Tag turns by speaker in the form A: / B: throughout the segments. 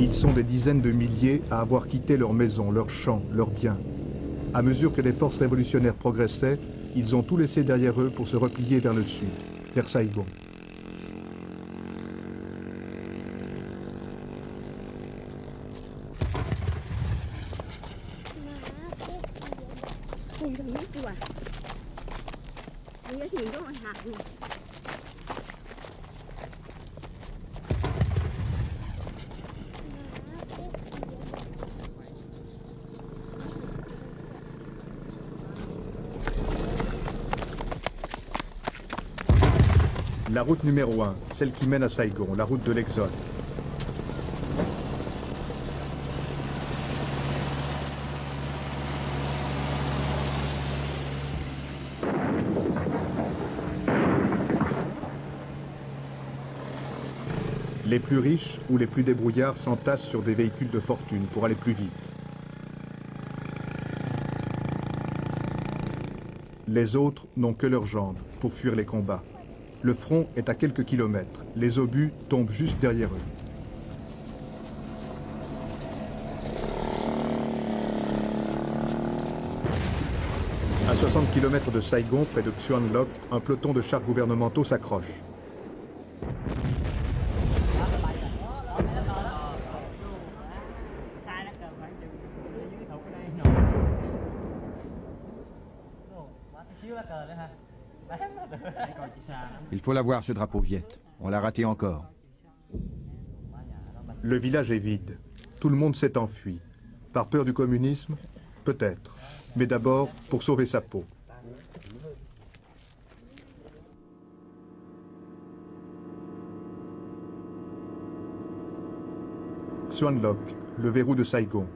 A: Ils sont des dizaines de milliers à avoir quitté leurs maisons, leurs champs, leurs biens. À mesure que les forces révolutionnaires progressaient, ils ont tout laissé derrière eux pour se replier vers le sud, vers Saigon. La route numéro 1, celle qui mène à Saigon, la route de l'Exode. Les plus riches ou les plus débrouillards s'entassent sur des véhicules de fortune pour aller plus vite. Les autres n'ont que leurs jambes pour fuir les combats. Le front est à quelques kilomètres. Les obus tombent juste derrière eux. À 60 km de Saigon, près de Xuan Loc, un peloton de chars gouvernementaux s'accroche.
B: Il faut l'avoir, ce drapeau Viet. On l'a raté encore.
A: Le village est vide. Tout le monde s'est enfui. Par peur du communisme? Peut-être. Mais d'abord, pour sauver sa peau. Xuan Loc, le verrou de Saigon.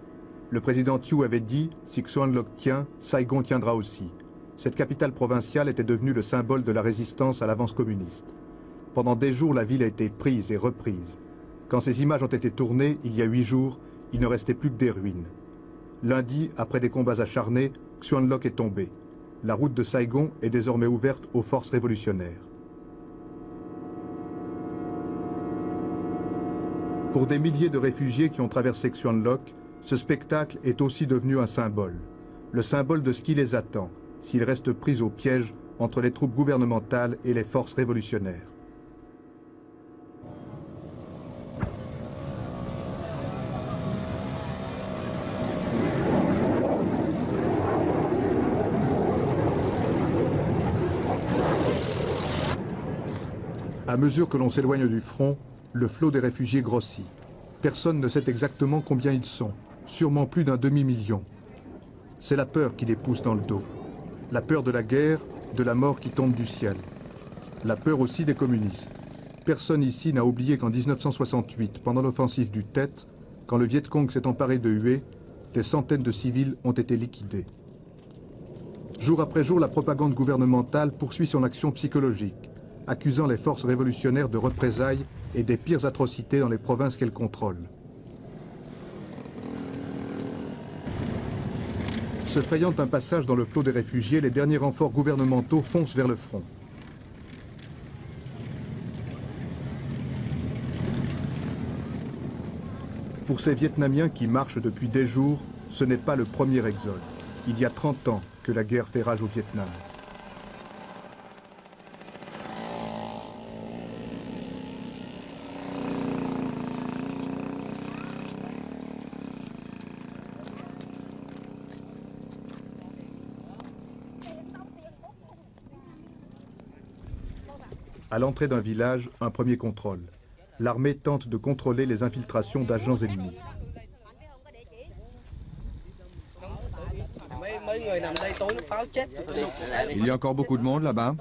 A: Le président Thieu avait dit, si Xuan Loc tient, Saigon tiendra aussi. Cette capitale provinciale était devenue le symbole de la résistance à l'avance communiste. Pendant des jours, la ville a été prise et reprise. Quand ces images ont été tournées, il y a 8 jours, il ne restait plus que des ruines. Lundi, après des combats acharnés, Xuan Loc est tombé. La route de Saigon est désormais ouverte aux forces révolutionnaires. Pour des milliers de réfugiés qui ont traversé Xuan Loc, ce spectacle est aussi devenu un symbole. Le symbole de ce qui les attend, s'ils restent pris au piège entre les troupes gouvernementales et les forces révolutionnaires. À mesure que l'on s'éloigne du front, le flot des réfugiés grossit. Personne ne sait exactement combien ils sont, sûrement plus d'un demi-million. C'est la peur qui les pousse dans le dos. La peur de la guerre, de la mort qui tombe du ciel. La peur aussi des communistes. Personne ici n'a oublié qu'en 1968, pendant l'offensive du Tet, quand le Viet Cong s'est emparé de Hue, des centaines de civils ont été liquidés. Jour après jour, la propagande gouvernementale poursuit son action psychologique, accusant les forces révolutionnaires de représailles et des pires atrocités dans les provinces qu'elle contrôle. Se frayant un passage dans le flot des réfugiés, les derniers renforts gouvernementaux foncent vers le front. Pour ces Vietnamiens qui marchent depuis des jours, ce n'est pas le premier exode. Il y a 30 ans que la guerre fait rage au Vietnam. À l'entrée d'un village, un premier contrôle. L'armée tente de contrôler les infiltrations d'agents ennemis.
B: Il y a encore beaucoup de monde là-bas.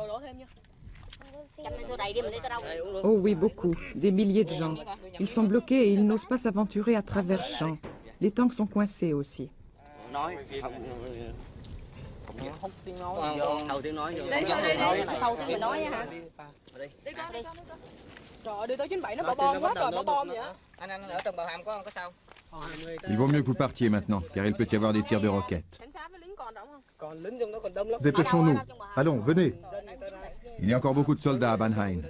C: Oh oui, beaucoup. Des milliers de gens. Ils sont bloqués et ils n'osent pas s'aventurer à travers champs. Les tanks sont coincés aussi.
B: Il vaut mieux que vous partiez maintenant, car il peut y avoir des tirs de roquettes.
A: Dépêchons-nous. Allons, venez.
B: Il y a encore beaucoup de soldats à Ban Hain.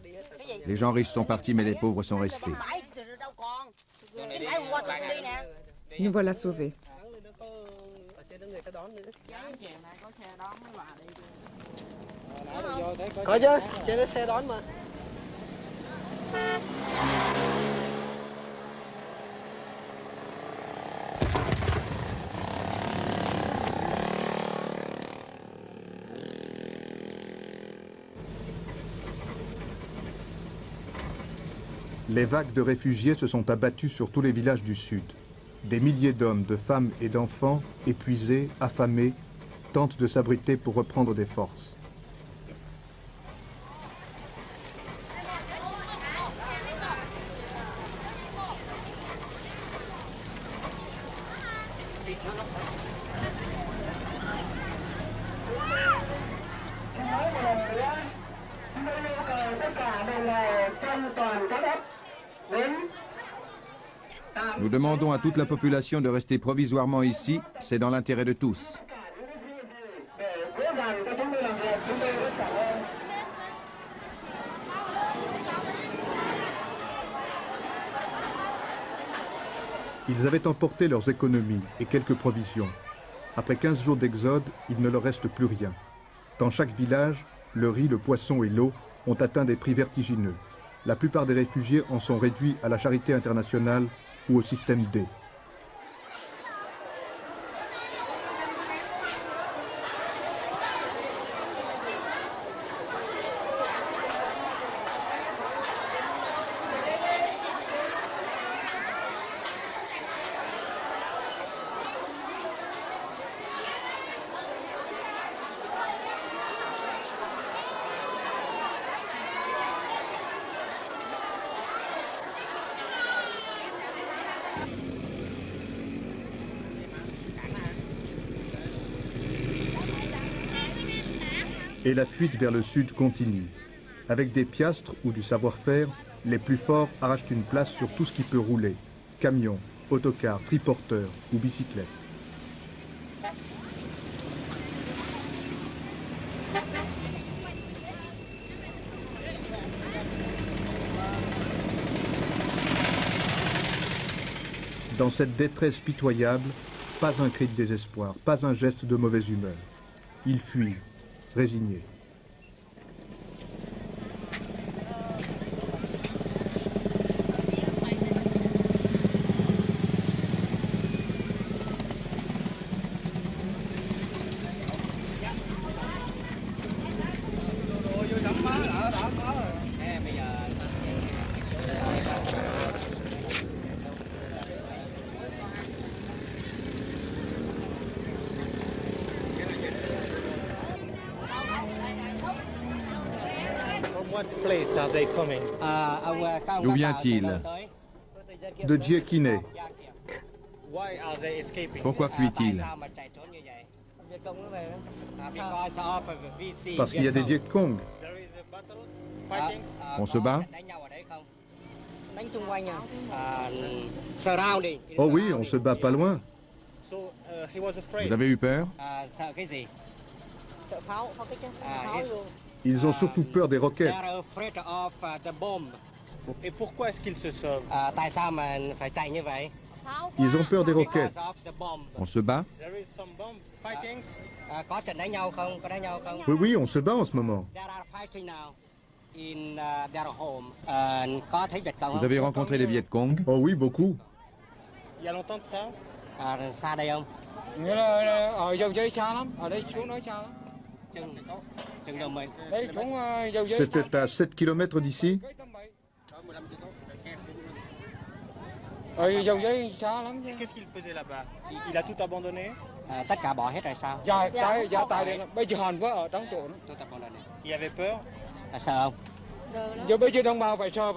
B: Les gens riches sont partis, mais les pauvres sont restés.
C: Nous voilà sauvés.
D: Có chứ, trên cái xe đón mà.
A: Les vagues de réfugiés se sont abattues sur tous les villages du sud. Des milliers d'hommes, de femmes et d'enfants, épuisés, affamés, tentent de s'abriter pour reprendre des forces.
B: Nous demandons à toute la population de rester provisoirement ici, c'est dans l'intérêt de tous.
A: Ils avaient emporté leurs économies et quelques provisions. Après 15 jours d'exode, il ne leur reste plus rien. Dans chaque village, le riz, le poisson et l'eau ont atteint des prix vertigineux. La plupart des réfugiés en sont réduits à la charité internationale ou au système D. Et la fuite vers le sud continue. Avec des piastres ou du savoir-faire, les plus forts arrachent une place sur tout ce qui peut rouler. Camions, autocars, triporteurs ou bicyclettes. Dans cette détresse pitoyable, pas un cri de désespoir, pas un geste de mauvaise humeur. Ils fuient, résignés.
B: D'où vient-il?
A: De Djekine.
B: Pourquoi fuit-il?
A: Parce qu'il y a des Viet Cong.
B: On se bat?
A: Oh oui, on se bat pas loin.
B: Vous avez eu peur?
A: Ils ont surtout peur des roquettes.
E: Et pourquoi est-ce qu'ils se sauvent?
A: Ils ont peur des roquettes.
B: On se bat?
A: Oui, oui, on se bat en ce moment.
B: Vous avez rencontré les Viet Cong?
A: Oh oui, beaucoup.
E: Il y a longtemps de ça?
A: C'était à 7 km d'ici.
E: Qu'est-ce qu'il faisait là-bas? Il a tout abandonné? Il avait peur?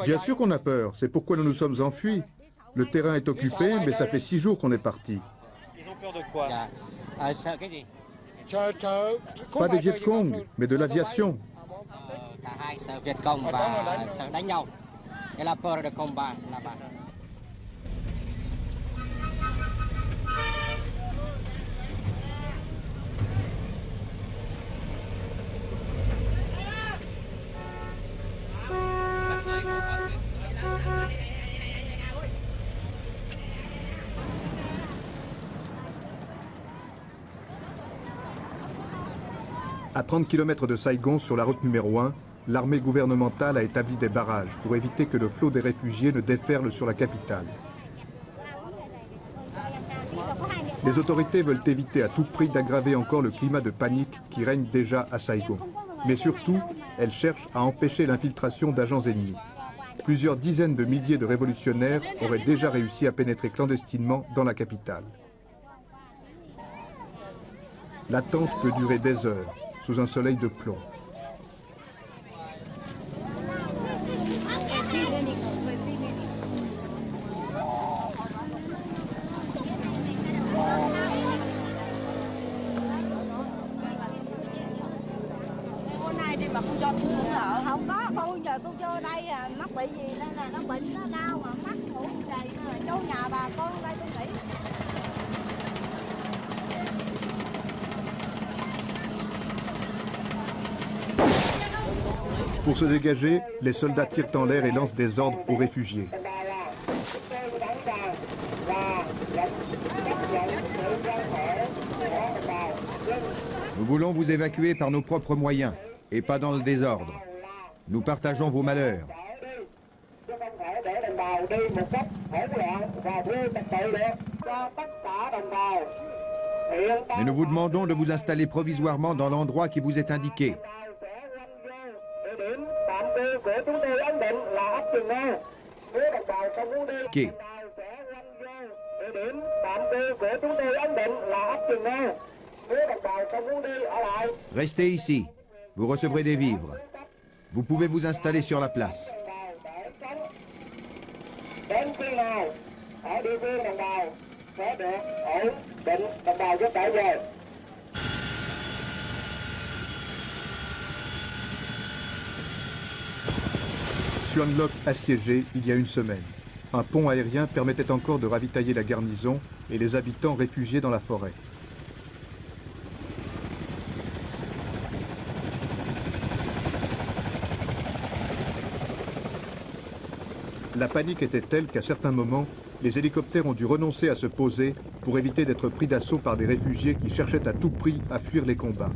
A: Bien sûr qu'on a peur, c'est pourquoi nous nous sommes enfuis. Le terrain est occupé, mais ça fait 6 jours qu'on est parti.
E: Ils ont peur de quoi?
A: Pas des Viet Cong, mais de l'aviation. À 30 km de Saigon, sur la route numéro 1, l'armée gouvernementale a établi des barrages pour éviter que le flot des réfugiés ne déferle sur la capitale. Les autorités veulent éviter à tout prix d'aggraver encore le climat de panique qui règne déjà à Saigon. Mais surtout, elles cherchent à empêcher l'infiltration d'agents ennemis. Plusieurs dizaines de milliers de révolutionnaires auraient déjà réussi à pénétrer clandestinement dans la capitale. L'attente peut durer des heures, sous un soleil de plomb.
F: Mà con cho tôi xuống ở không có, con giờ tôi vô đây mắc bị gì đây là nó bệnh nó đau mà mắc ngủ đầy chỗ nhà bà con đây tôi nghĩ.
A: Pour se dégager, les soldats tirent en l'air et lancent des ordres aux réfugiés.
B: Nous voulons vous évacuer par nos propres moyens, et pas dans le désordre. Nous partageons vos malheurs. Mais nous vous demandons de vous installer provisoirement dans l'endroit qui vous est indiqué. Okay. Restez ici. Vous recevrez des vivres. Vous pouvez vous installer sur la place.
A: Xuan Loc assiégé il y a une semaine. Un pont aérien permettait encore de ravitailler la garnison et les habitants réfugiés dans la forêt. La panique était telle qu'à certains moments, les hélicoptères ont dû renoncer à se poser pour éviter d'être pris d'assaut par des réfugiés qui cherchaient à tout prix à fuir les combats.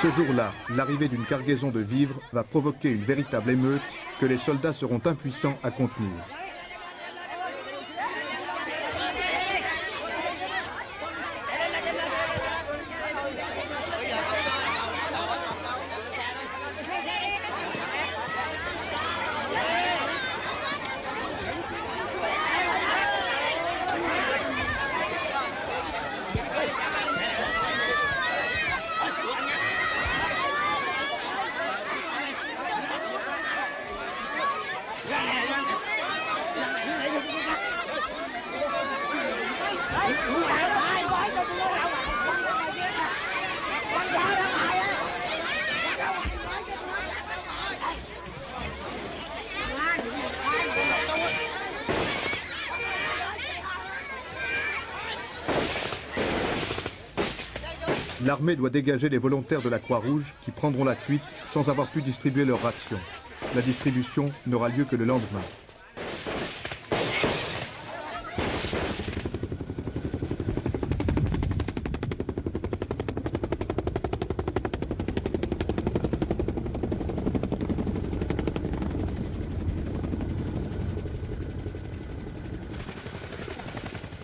A: Ce jour-là, l'arrivée d'une cargaison de vivres va provoquer une véritable émeute que les soldats seront impuissants à contenir. L'armée doit dégager les volontaires de la Croix-Rouge qui prendront la fuite sans avoir pu distribuer leurs rations. La distribution n'aura lieu que le lendemain.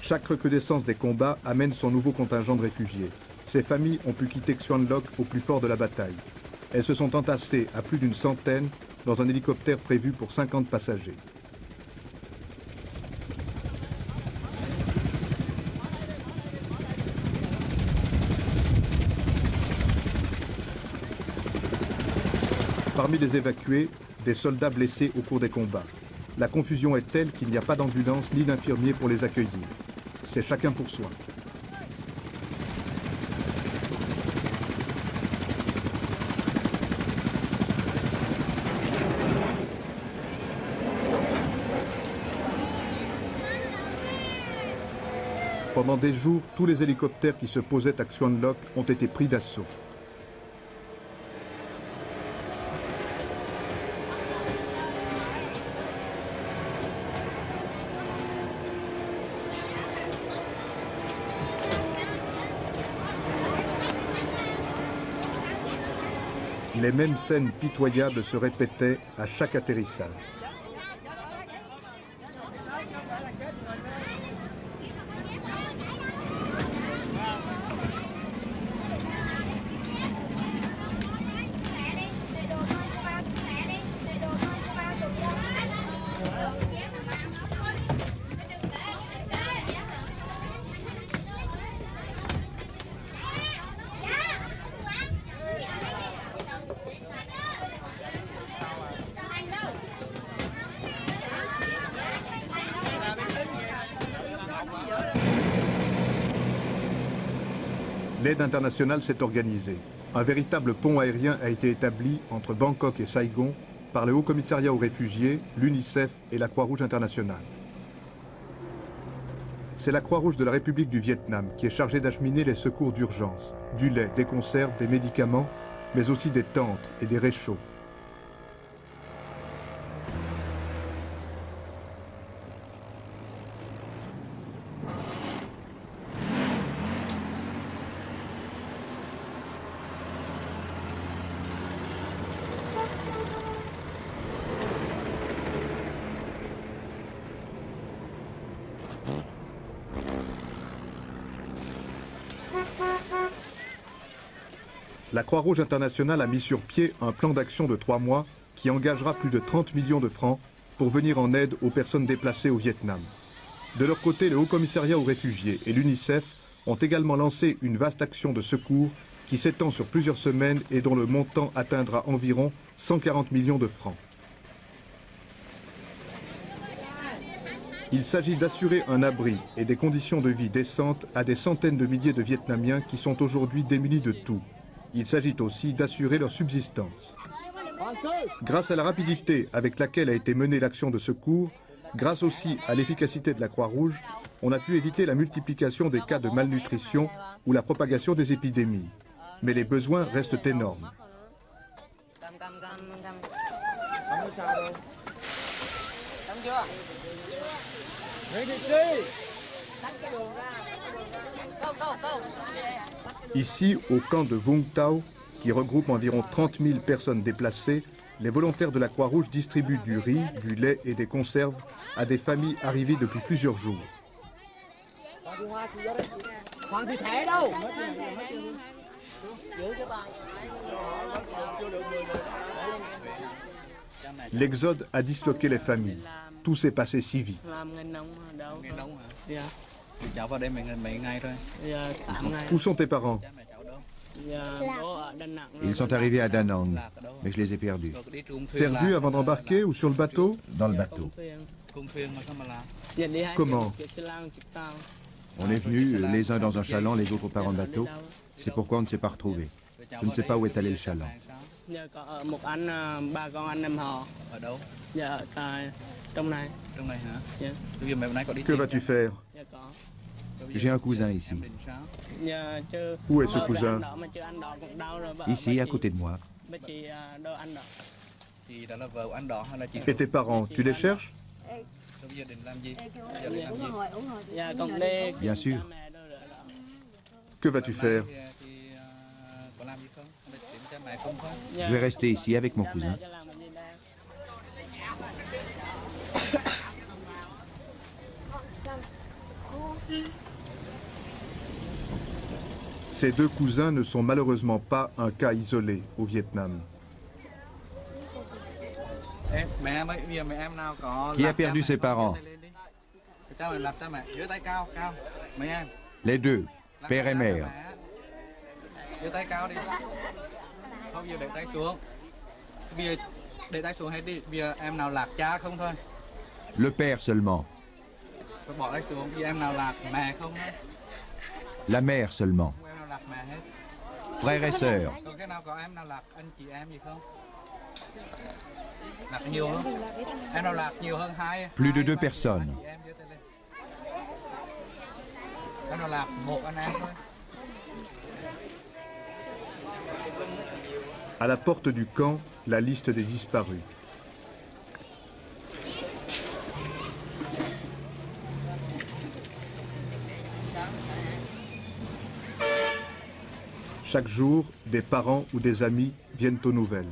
A: Chaque recrudescence des combats amène son nouveau contingent de réfugiés. Ces familles ont pu quitter Xuan Loc au plus fort de la bataille. Elles se sont entassées à plus d'une centaine dans un hélicoptère prévu pour 50 passagers. Parmi les évacués, des soldats blessés au cours des combats. La confusion est telle qu'il n'y a pas d'ambulance ni d'infirmiers pour les accueillir. C'est chacun pour soi. Pendant des jours, tous les hélicoptères qui se posaient à Xuan Loc ont été pris d'assaut. Les mêmes scènes pitoyables se répétaient à chaque atterrissage. L'aide internationale s'est organisée. Un véritable pont aérien a été établi entre Bangkok et Saigon par le Haut Commissariat aux réfugiés, l'UNICEF et la Croix-Rouge internationale. C'est la Croix-Rouge de la République du Vietnam qui est chargée d'acheminer les secours d'urgence, du lait, des conserves, des médicaments, mais aussi des tentes et des réchauds. La Croix-Rouge internationale a mis sur pied un plan d'action de 3 mois qui engagera plus de 30 millions de francs pour venir en aide aux personnes déplacées au Vietnam. De leur côté, le Haut Commissariat aux réfugiés et l'UNICEF ont également lancé une vaste action de secours qui s'étend sur plusieurs semaines et dont le montant atteindra environ 140 millions de francs. Il s'agit d'assurer un abri et des conditions de vie décentes à des centaines de milliers de Vietnamiens qui sont aujourd'hui démunis de tout. Il s'agit aussi d'assurer leur subsistance. Grâce à la rapidité avec laquelle a été menée l'action de secours, grâce aussi à l'efficacité de la Croix-Rouge, on a pu éviter la multiplication des cas de malnutrition ou la propagation des épidémies. Mais les besoins restent énormes. Ici, au camp de Vung Tau, qui regroupe environ 30 000 personnes déplacées, les volontaires de la Croix-Rouge distribuent du riz, du lait et des conserves à des familles arrivées depuis plusieurs jours. L'exode a disloqué les familles. Tout s'est passé si vite. Où sont tes parents?
B: Ils sont arrivés à Da Nang, mais je les ai perdus.
A: Perdus avant d'embarquer ou sur le bateau?
B: Dans le bateau.
A: Comment?
B: On est venus, les uns dans un chaland, les autres par un bateau. C'est pourquoi on ne s'est pas retrouvés. Je ne sais pas où est allé le chaland.
A: Que vas-tu faire?
B: J'ai un cousin ici.
A: Où est ce cousin?
B: Ici, à côté de moi.
A: Et tes parents, tu les cherches?
B: Bien sûr.
A: Que vas-tu faire?
B: Je vais rester ici avec mon cousin.
A: Ces deux cousins ne sont malheureusement pas un cas isolé au Vietnam.
B: Qui a perdu ses parents? Les deux, père et mère. Le père seulement. La mère seulement. Frères et sœurs. Plus de 2 personnes.
A: À la porte du camp, la liste des disparus. Chaque jour, des parents ou des amis viennent aux nouvelles.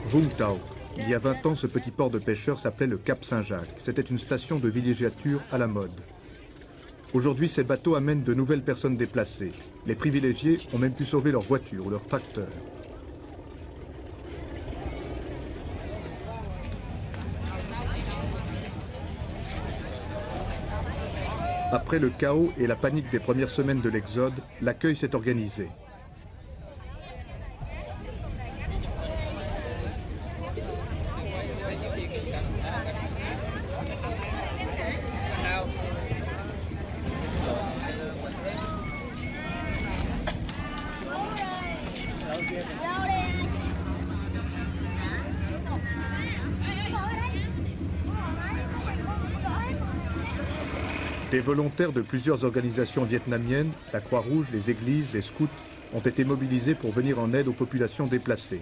A: Vung Tau. Il y a 20 ans, ce petit port de pêcheurs s'appelait le Cap Saint-Jacques. C'était une station de villégiature à la mode. Aujourd'hui, ces bateaux amènent de nouvelles personnes déplacées. Les privilégiés ont même pu sauver leur voiture ou leur tracteur. Après le chaos et la panique des premières semaines de l'Exode, l'accueil s'est organisé. Des volontaires de plusieurs organisations vietnamiennes, la Croix-Rouge, les églises, les scouts, ont été mobilisés pour venir en aide aux populations déplacées.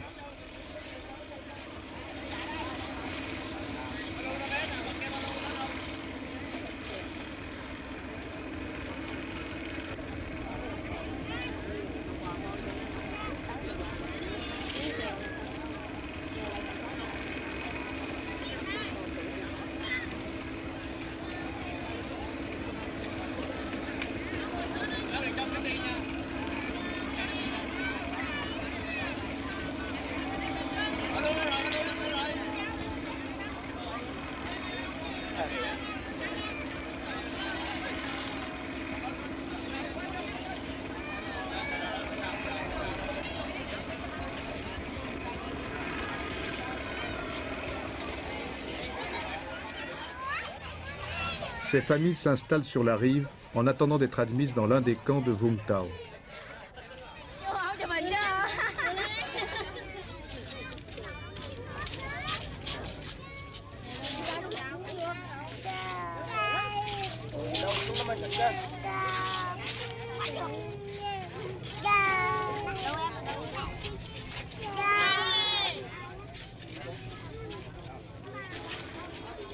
A: Ces familles s'installent sur la rive en attendant d'être admises dans l'un des camps de Vung Tau.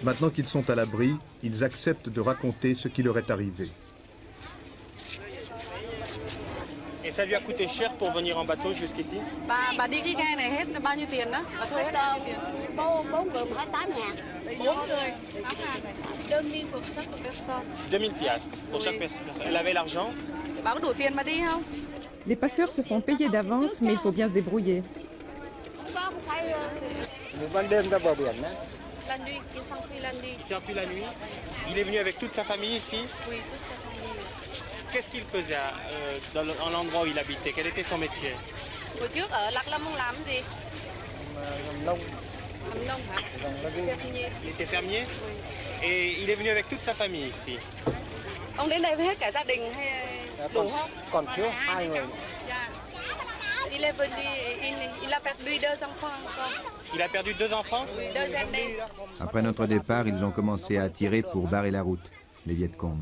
A: Maintenant qu'ils sont à l'abri, ils acceptent de raconter ce qui leur est arrivé.
E: Et ça lui a coûté cher pour venir en bateau jusqu'ici?
G: Bà đi cái ghe này hết bao nhiêu tiền đó? Bà thuê hết bao nhiêu tiền?
F: 4 người 28.000.
G: 4 người 8.000 này.
F: 2000 pour chaque personne.
E: 2000 piastres pour chaque personne. Elle avait l'argent?
G: Bà có đủ tiền mà đi không?
C: Les passeurs se font payer d'avance, mais il faut bien se débrouiller.
D: Ban đêm ra bờ biển đấy.
F: La nuit, il s'enfuit la nuit.
E: Il s'enfuit la nuit. Il est venu avec toute sa famille ici?
F: Oui, toute sa famille.
E: Qu'est-ce qu'il faisait dans l'endroit où il habitait? Quel était son métier?
G: Hồi trước ở Lạc Lâm ông làm gì?
D: Làm nông.
G: Làm nông hả?
F: Fermier.
E: Il était fermier? Et il est venu avec toute sa famille ici?
G: Ông đến đây với hết cả gia đình hay đủ không?
D: Còn thiếu 2 người.
G: Dạ. Il est venu, il a perdu 2 enfants encore.
E: Il a perdu 2 enfants?
G: Oui, 2 aînés.
B: Après notre départ, ils ont commencé à tirer pour barrer la route, les Viet Cong.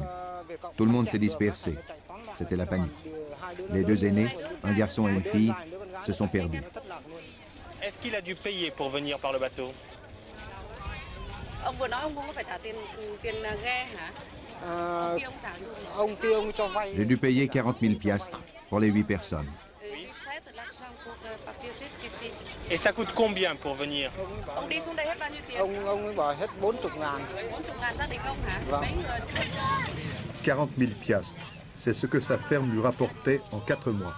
B: Tout le monde s'est dispersé. C'était la panique. Les 2 aînés, un garçon et une fille, se sont perdus.
E: Est-ce qu'il a dû payer pour venir par le bateau?
G: Ông vừa nói ông không có phải trả tiền ghe hả? Ông kia ông trả luôn.
D: Ông kia ông cho vay.
B: J'ai dû payer 40 000 piastres pour les 8 personnes.
G: Il prête l'argent pour partir jusqu'ici.
E: Et ça coûte combien pour venir?
G: Ông đi xuống đây hết bao nhiêu tiền?
D: Ông ấy bảo hết 40.000.
G: 40.000 gia đình ông hả?
D: Vâng.
G: Mấy người?
A: 40 000 piastres. C'est ce que sa ferme lui rapportait en 4 mois.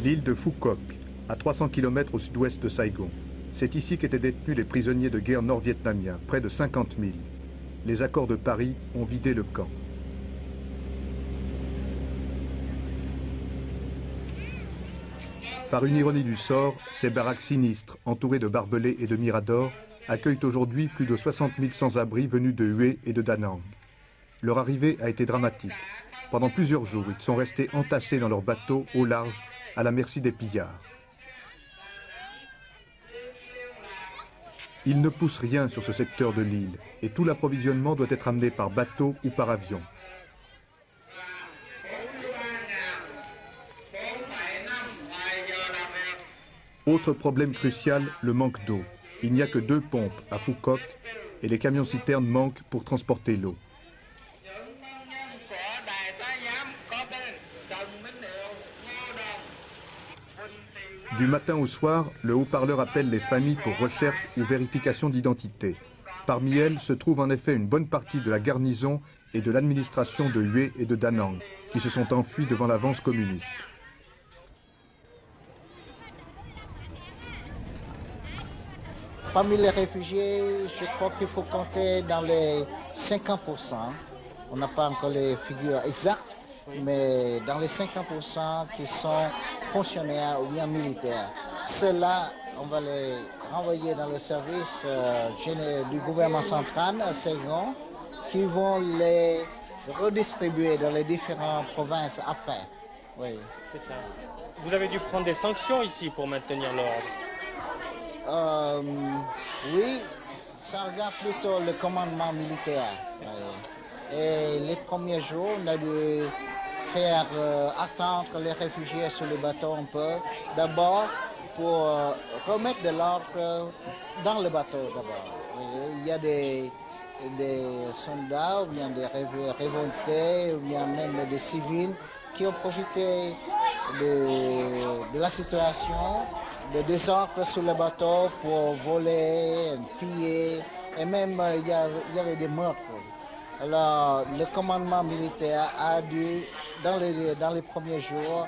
A: L'île de Phu Quoc, à 300 km au sud-ouest de Saigon. C'est ici qu'étaient détenus les prisonniers de guerre nord-vietnamiens, près de 50 000. Les accords de Paris ont vidé le camp. Par une ironie du sort, ces baraques sinistres, entourées de barbelés et de miradors, accueillent aujourd'hui plus de 60 000 sans-abri venus de Hue et de Da Nang. Leur arrivée a été dramatique. Pendant plusieurs jours, ils sont restés entassés dans leurs bateaux au large, à la merci des pillards. Il ne pousse rien sur ce secteur de l'île et tout l'approvisionnement doit être amené par bateau ou par avion. Autre problème crucial, le manque d'eau. Il n'y a que 2 pompes à Phu Quoc et les camions-citernes manquent pour transporter l'eau. Du matin au soir, le haut-parleur appelle les familles pour recherche ou vérification d'identité. Parmi elles se trouve en effet une bonne partie de la garnison et de l'administration de Hue et de Da Nang, qui se sont enfuis devant l'avance communiste.
H: Parmi les réfugiés, je crois qu'il faut compter dans les 50%. On n'a pas encore les figures exactes, mais dans les 50% qui sont fonctionnaires ou bien militaires. Ceux-là, on va les renvoyer dans le service du gouvernement central à Saigon, qui vont les redistribuer dans les différentes provinces après. Oui.
E: C'est ça. Vous avez dû prendre des sanctions ici pour maintenir l'ordre.
H: Oui, ça regarde plutôt le commandement militaire. Et les premiers jours, on a dû faire attendre les réfugiés sur le bateau un peu. D'abord, pour remettre de l'ordre dans le bateau d'abord. Il y a des soldats, ou bien des révoltés, ou bien même des civils qui ont profité de la situation, de désordre sur le bateau pour voler, piller, et même il y avait des meurtres. Alors, le commandement militaire a dû, dans les premiers jours,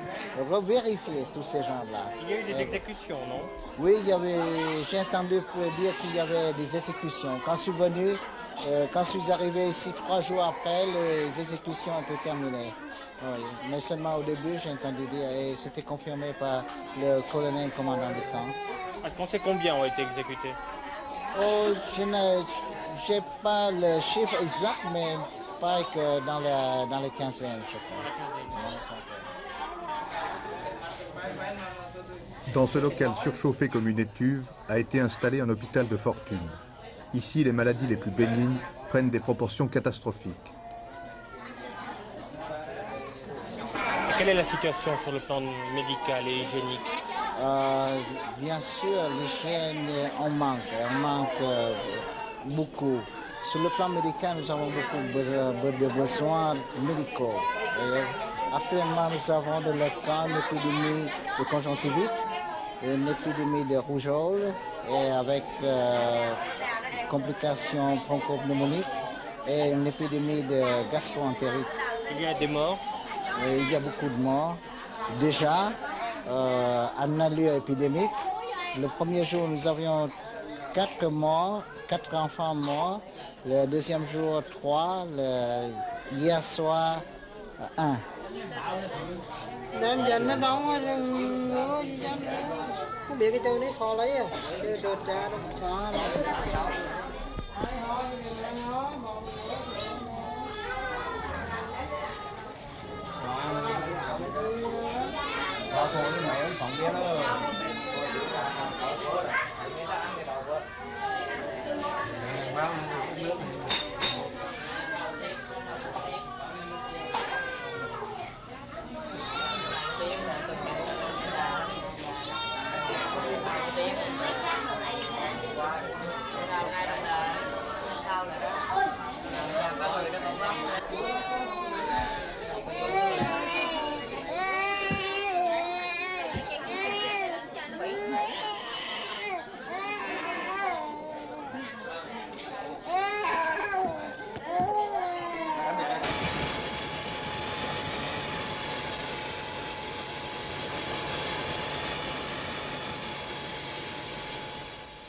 H: revérifier tous ces gens-là.
E: Il y a eu des exécutions, non?
H: Oui, j'ai entendu dire qu'il y avait des exécutions. Quand je suis arrivé ici 3 jours après, les exécutions ont été terminées. Oui, mais seulement au début, j'ai entendu dire, et c'était confirmé par le colonel commandant du camp.
E: Est-ce qu'on sait combien ont été exécutés?
H: Oh, je n'ai pas le chiffre exact, mais pas que dans les quinzaines, je crois.
A: Dans ce local surchauffé comme une étuve, a été installé un hôpital de fortune. Ici, les maladies les plus bénignes prennent des proportions catastrophiques.
E: Quelle est la situation sur le plan médical et hygiénique?
H: Bien sûr, l'hygiène, on manque beaucoup. Sur le plan médical, nous avons beaucoup de besoins médicaux. Actuellement, nous avons dans le camp une épidémie de conjonctivite, une épidémie de rougeole, et avec complications bronchopneumoniques, et une épidémie de gastro-entérite.
E: Il y a des morts?
H: Il y a beaucoup de morts. Déjà, en allure épidémique, le premier jour, nous avions 4 morts, 4 enfants morts. Le deuxième jour, 3. Hier soir, 1.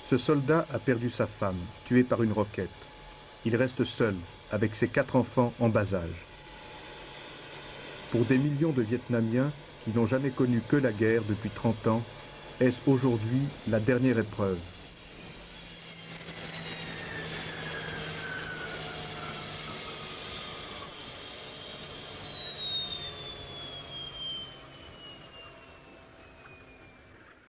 A: Ce soldat a perdu sa femme, tuée par une roquette. Il reste seul, avec ses 4 enfants en bas âge. Pour des millions de Vietnamiens, qui n'ont jamais connu que la guerre depuis 30 ans, est-ce aujourd'hui la dernière épreuve?